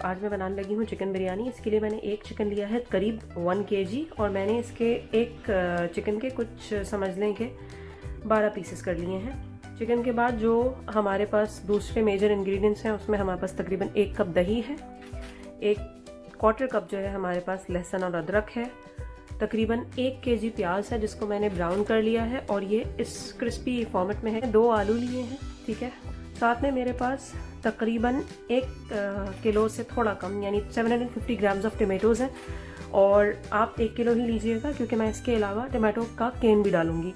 आज मैं बनाने लगी हूँ चिकन बिरयानी। इसके लिए मैंने एक चिकन लिया है करीब 1 kg और मैंने इसके एक चिकन के कुछ समझ लें कि 12 पीसेस कर लिए हैं। चिकन के बाद जो हमारे पास दूसरे मेजर इंग्रेडिएंट्स हैं उसमें हमारे पास तकरीबन 1 कप दही है, 1/4 कप जो है हमारे पास लहसुन और अदरक है, तकरीबन 1 kg प्याज है जिसको मैंने ब्राउन कर लिया है और ये इस क्रिस्पी फॉर्मेट में है। 2 आलू लिए हैं, ठीक है। साथ में मेरे पास तकरीबन 1 किलो से थोड़ा कम यानी 750 ग्राम्स ऑफ टमेटोज़ हैं और आप 1 किलो ही लीजिएगा क्योंकि मैं इसके अलावा टमाटो का केन भी डालूंगी।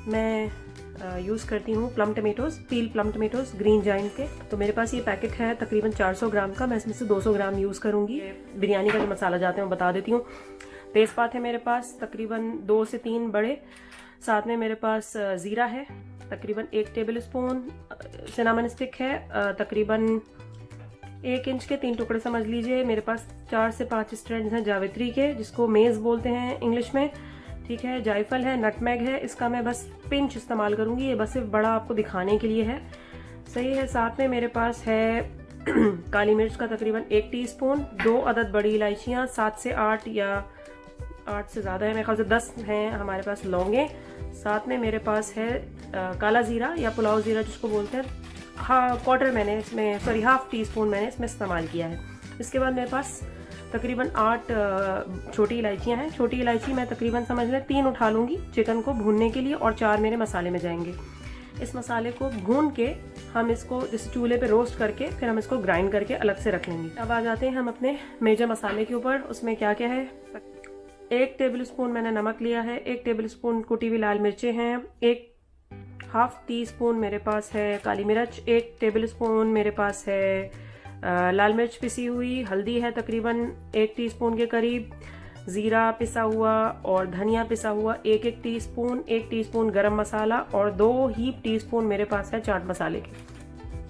मैं यूज़ करती हूँ प्लम टमेटोज़, पील प्लम टमेटोज़ ग्रीन जाइंट के। तो मेरे पास ये पैकेट है तकरीबन 400 ग्राम का, मैं इसमें से 200 ग्राम यूज़ करूँगी। बिरयानी का जो मसाला जाते हैं वो बता देती हूँ। तेज़पात है मेरे पास तकरीबन 2 से 3 बड़े। साथ में मेरे पास ज़ीरा है तकरीबन 1 टेबल स्पून, सिनामन स्टिक है तकरीबन 1 इंच के 3 टुकड़े समझ लीजिए। मेरे पास 4 से 5 स्ट्रैंड्स हैं जावित्री के जिसको मेज़ बोलते हैं इंग्लिश में, ठीक है। जायफल है, नटमैग है, इसका मैं बस पिंच इस्तेमाल करूंगी, ये बस सिर्फ बड़ा आपको दिखाने के लिए है, सही है। साथ में मेरे पास है काली मिर्च का तकरीबन 1 टीस्पून, 2 अदद बड़ी इलायचियाँ, 7 से 8 या 8 से ज़्यादा है मेरे ख्याल से 10 हैं हमारे पास लौंगे। साथ में मेरे पास है काला ज़ीरा या पुलाव ज़ीरा जिसको बोलते हैं, हाफ टी स्पून मैंने इसमें इस्तेमाल किया है। इसके बाद मेरे पास तकरीबन 8 छोटी इलायचियाँ हैं। छोटी इलायची मैं तकरीबन समझ लें 3 उठा लूँगी चिकन को भूनने के लिए और 4 मेरे मसाले में जाएंगे। इस मसाले को भून के हम इसको जैसे चूल्हे पे रोस्ट करके फिर हम इसको ग्राइंड करके अलग से रख लेंगे। अब आ जाते हैं हम अपने मेजर मसाले के ऊपर। उसमें क्या क्या है, 1 टेबल स्पून मैंने नमक लिया है, 1 टेबल स्पून कुटी हुई लाल मिर्चें हैं, 1/2 टी स्पून मेरे पास है काली मिर्च, 1 टेबल स्पून मेरे पास है लाल मिर्च पिसी हुई, हल्दी है तकरीबन 1 टीस्पून के करीब, ज़ीरा पिसा हुआ और धनिया पिसा हुआ 1 टीस्पून, 1 टीस्पून गरम मसाला और 2 हीप टीस्पून मेरे पास है चाट मसाले के।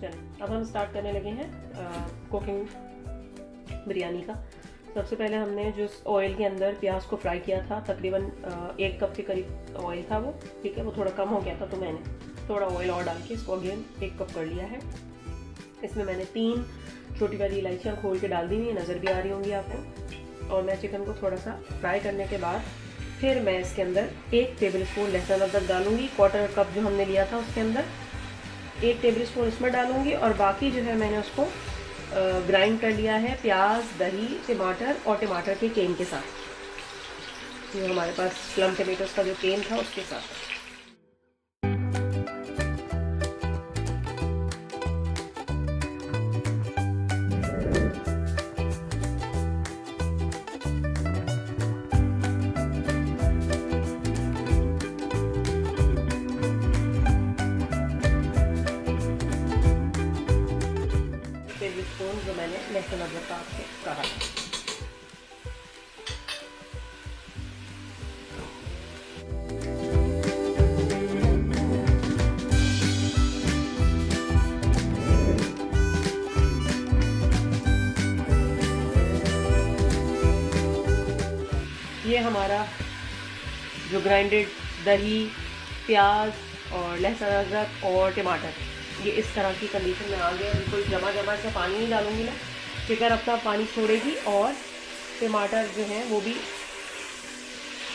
चलिए अब हम स्टार्ट करने लगे हैं कुकिंग बिरयानी का। सबसे पहले हमने जो ऑयल के अंदर प्याज को फ्राई किया था तकरीबन 1 कप के करीब ऑयल था वो, ठीक है। वो थोड़ा कम हो गया था तो मैंने थोड़ा ऑयल और डाल के इसको अगेन 1 कप कर लिया है। इसमें मैंने 3 छोटी वाली इलायचियाँ खोल के डाल दी हुई, नज़र भी आ रही होंगी आपको। और मैं चिकन को थोड़ा सा फ्राई करने के बाद फिर मैं इसके अंदर 1 टेबल स्पून लहसुन अदरक डालूंगी। 1/4 कप जो हमने लिया था उसके अंदर 1 टेबल स्पून इसमें डालूंगी और बाकी जो है मैंने उसको ग्राइंड कर लिया है प्याज, दही, टमाटर और टमाटर के केन के साथ, जो हमारे पास प्लम टमेटोज़ का जो केन था उसके साथ। टेबल स्पून जो मैंने लहसुन अदरक काट के कहा। ये हमारा जो ग्राइंडेड दही, प्याज और लहसुन अदरक और टमाटर ये इस तरह की कंडीशन में आ गया। बिल्कुल जमा जमा से पानी नहीं डालूंगी मैं, चिकन अपना पानी छोड़ेगी और टमाटर जो हैं वो भी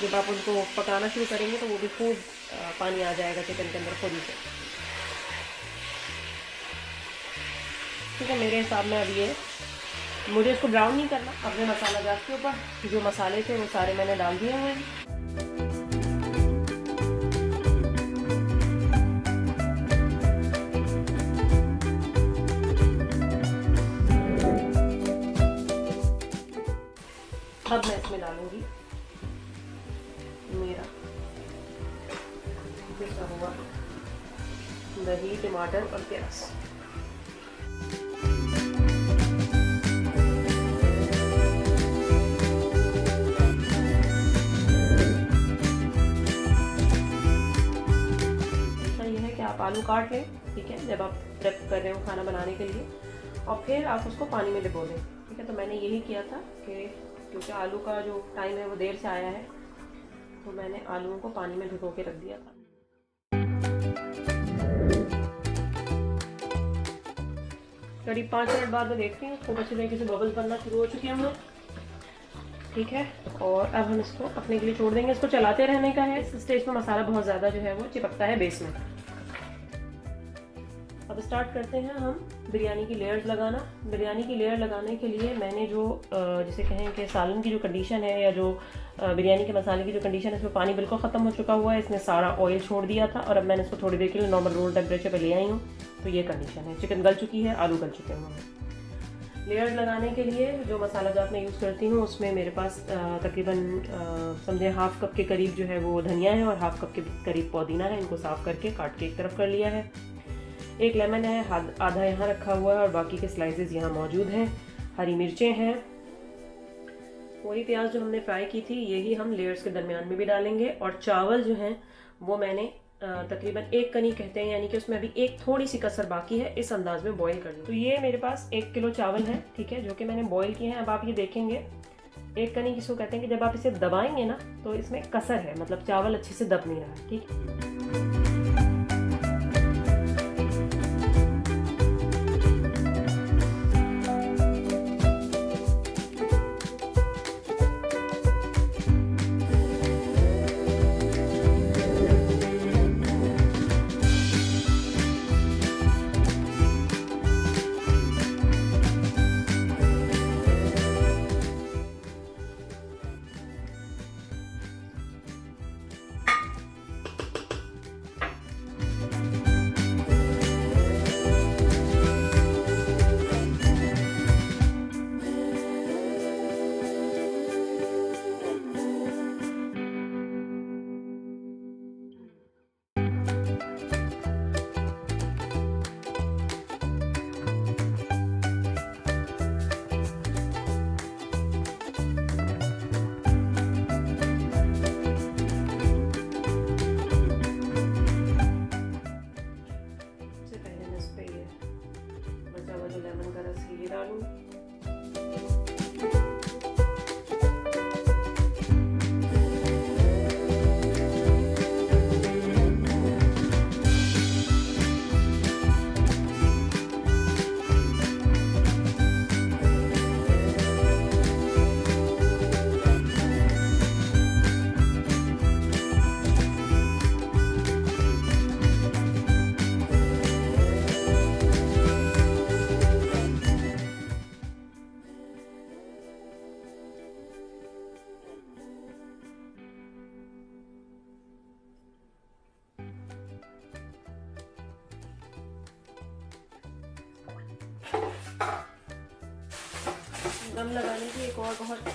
जब आप उनको पकाना शुरू करेंगे तो वो भी खूब पानी आ जाएगा चिकन के अंदर खुद ही से, ठीक है। मेरे हिसाब में अब ये मुझे इसको ब्राउन नहीं करना। अपने मसाला जात के ऊपर जो मसाले थे वो सारे मैंने डाल दिए हुए हैं। अब मैं इसमें डालूंगी मेरा पिसा हुआ दही, टमाटर और प्याज। ये है कि आप आलू काट लें, ठीक है, जब आप प्रेप कर रहे हो खाना बनाने के लिए, और फिर आप उसको पानी में भिगो दें, ठीक है। तो मैंने यही किया था कि क्योंकि आलू का जो टाइम है वो देर से आया है तो मैंने आलूओं को पानी में भिगो के रख दिया था। करीब 5 मिनट बाद मैं देखती हूँ खूब अच्छे तरीके से बबल्स बनना शुरू हो चुके हैं। ठीक है, और अब हम इसको अपने के लिए छोड़ देंगे। इसको चलाते रहने का है। इस स्टेज पर मसाला बहुत ज़्यादा जो है वो चिपकता है बेस में। अब स्टार्ट करते हैं हम बिरयानी की लेयर्स लगाना। बिरयानी की लेयर लगाने के लिए मैंने जो जिसे कहें कि सालन की जो कंडीशन है या जो बिरयानी के मसाले की जो कंडीशन है, इसमें पानी बिल्कुल ख़त्म हो चुका हुआ है। इसने सारा ऑयल छोड़ दिया था और अब मैंने इसको थोड़ी देर के लिए नॉर्मल रोल टेम्परेचर पे ले आई हूँ। तो ये कंडीशन है। चिकन गल चुकी है, आलू गल चुके हैं। लेयर्स लगाने के लिए जो मसाला जात मैं यूज़ करती हूँ उसमें मेरे पास तकरीबन समझे हाफ़ कप के करीब जो है वो धनिया है और हाफ़ कप के करीब पुदीना है। इनको साफ़ करके काट के एक तरफ कर लिया है। एक लेमन है, आधा यहाँ रखा हुआ है और बाकी के स्लाइसेस यहाँ मौजूद हैं। हरी मिर्चें हैं। वही प्याज जो हमने फ्राई की थी यही हम लेयर्स के दरमियान में भी डालेंगे। और चावल जो हैं वो मैंने तकरीबन 1 कनी कहते हैं, यानी कि उसमें अभी एक थोड़ी सी कसर बाकी है, इस अंदाज में बॉईल कर लूँ। तो ये मेरे पास 1 किलो चावल है, ठीक है, जो कि मैंने बॉईल किए हैं। अब आप ये देखेंगे 1 कनी किसको कहते हैं कि जब आप इसे दबाएंगे ना तो इसमें कसर है, मतलब चावल अच्छे से दब नहीं रहा। ठीक है, दम लगाने की एक और बहुत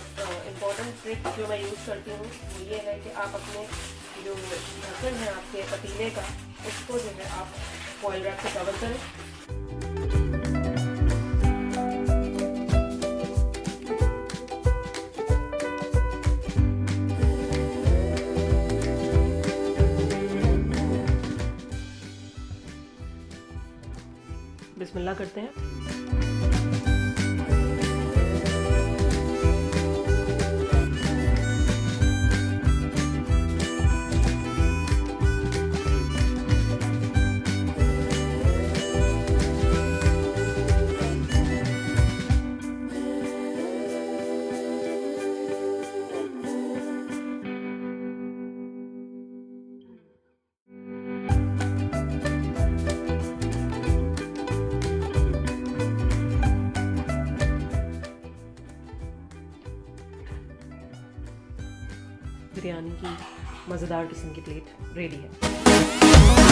इम्पॉर्टेंट ट्रिक जो मैं यूज़ करती हूँ वो ये है कि आप अपने जो ढक्कन है आपके पतीले का, उसको जो है आप फॉइल रैप से कवर करें। बिस्मिल्लाह करते हैं। बिरयानी की मज़ेदार किस्म की प्लेट रेडी है।